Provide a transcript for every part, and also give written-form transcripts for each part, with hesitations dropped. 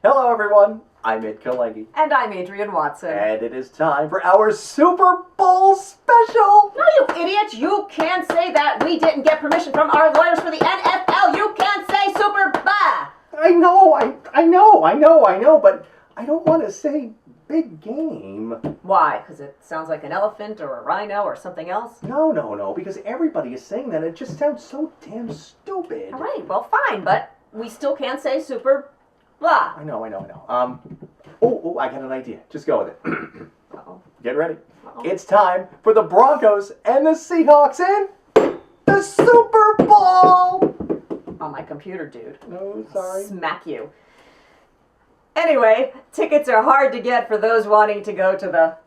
Hello, everyone. I'm Kalegi. And I'm Adrienne Watson. And it is time for our Super Bowl special. No, you idiot! You can't say that. We didn't get permission from our lawyers for the NFL. You can't say Super Bowl. I know, but I don't want to say big game. Why? Because it sounds like an elephant or a rhino or something else? No, because everybody is saying that. It just sounds so damn stupid. All right, well, fine, but we still can't say Super blah. I know. Oh, I got an idea. Just go with it. Uh-oh. Get ready. Uh-oh. It's time for the Broncos and the Seahawks in the Super Bowl. On my computer, dude. No, sorry. Smack you. Anyway, tickets are hard to get for those wanting to go to the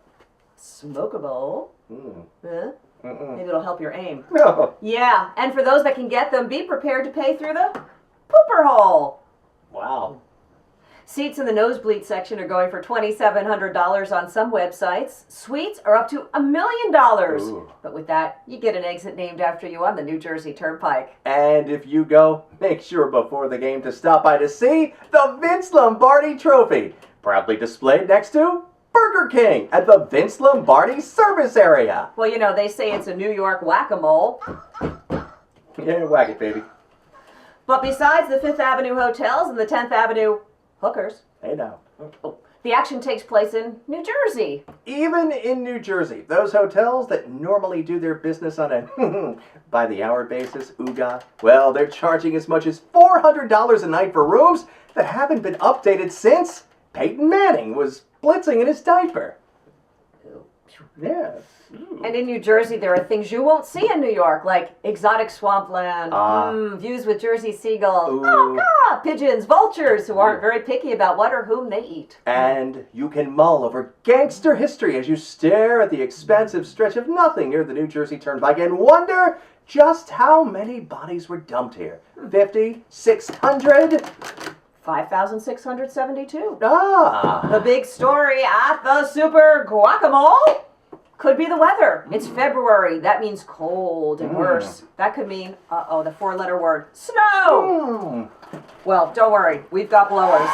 Smoke Bowl. Huh? Maybe it'll help your aim. No. Yeah, and for those that can get them, be prepared to pay through the pooper hole. Wow. Seats in the nosebleed section are going for $2,700 on some websites. Suites are up to $1 million. Ooh. But with that, you get an exit named after you on the New Jersey Turnpike. And if you go, make sure before the game to stop by to see the Vince Lombardi Trophy, proudly displayed next to Burger King at the Vince Lombardi service area. Well, you know, they say it's a New York whack-a-mole. Yeah, whack it, baby. But besides the Fifth Avenue hotels and the 10th Avenue hookers, Hey now. the action takes place in New Jersey. Even in New Jersey, those hotels that normally do their business on a by-the-hour basis, ooga, well, they're charging as much as $400 a night for rooms that haven't been updated since Peyton Manning was blitzing in his diaper. Yes. And in New Jersey, there are things you won't see in New York, like exotic swampland, views with Jersey seagulls, pigeons, vultures who aren't very picky about what or whom they eat. And you can mull over gangster history as you stare at the expansive stretch of nothing near the New Jersey Turnpike and wonder just how many bodies were dumped here. 50? 600? 5,672. Ah! The big story at the Super Guacamole could be the weather. It's February. That means cold and worse. That could mean, the four-letter word, snow. Well, don't worry. We've got blowers.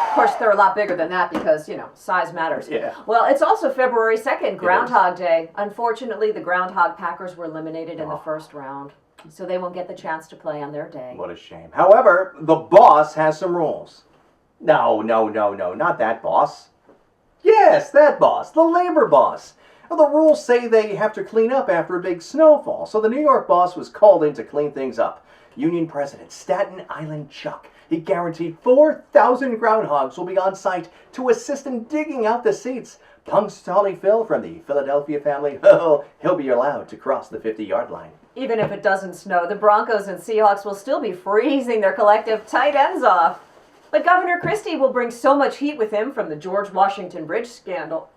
Of course, they're a lot bigger than that because, size matters. Yeah. Well, it's also February 2nd, Groundhog Day. Unfortunately, the Groundhog Packers were eliminated in the first round, so they won't get the chance to play on their day. What a shame. However, the boss has some rules. No, not that boss. Yes, that boss, the labor boss. Well, the rules say they have to clean up after a big snowfall, so the New York boss was called in to clean things up. Union President Staten Island Chuck, he guaranteed 4,000 groundhogs will be on site to assist in digging out the seats. Punxsutawney Phil from the Philadelphia family, he'll be allowed to cross the 50-yard line. Even if it doesn't snow, the Broncos and Seahawks will still be freezing their collective tight ends off. But Governor Christie will bring so much heat with him from the George Washington Bridge scandal.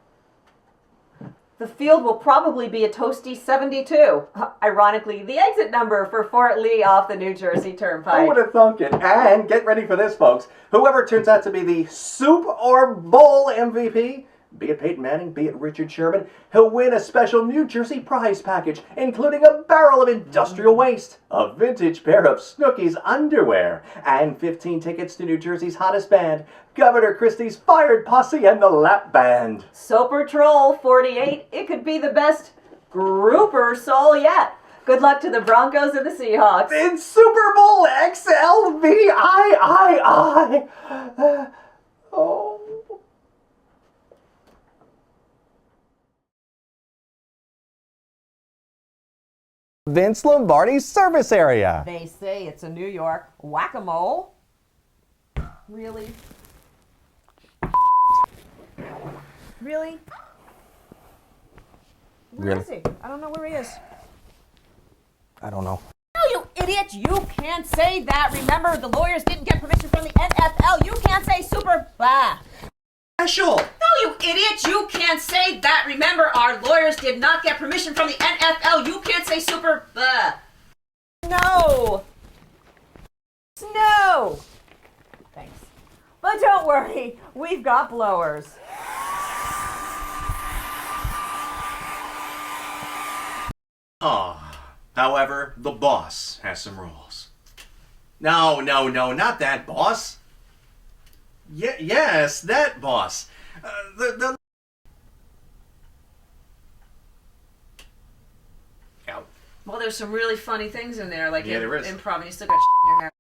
The field will probably be a toasty 72. Ironically, the exit number for Fort Lee off the New Jersey Turnpike. Who would have thunk it? And get ready for this, folks. Whoever turns out to be the Soup or Bowl MVP, be it Peyton Manning, be it Richard Sherman, he'll win a special New Jersey prize package, including a barrel of industrial waste, a vintage pair of Snooki's underwear, and 15 tickets to New Jersey's hottest band, Governor Christie's Fired Posse and the Lap Band. Soper Troll 48, it could be the best grouper soul yet. Good luck to the Broncos and the Seahawks. In Super Bowl XLVIII. Oh. Vince Lombardi's service area. They say it's a New York whack-a-mole. Really? Really? Where is he? I don't know where he is. I don't know. No, you idiot! You can't say that. Remember, the lawyers didn't get permission from the NFL. You can't say super Special. No, you idiot! You can't say that. Remember, our lawyers did not get permission from the NFL. You can't say super No. Snow. Thanks. But don't worry, we've got blowers. However, the boss has some rules. No, not that boss. Yes, that boss. The Out. Well, there's some really funny things in there, like Yeah, there is. improv, and you still got shit in your hair.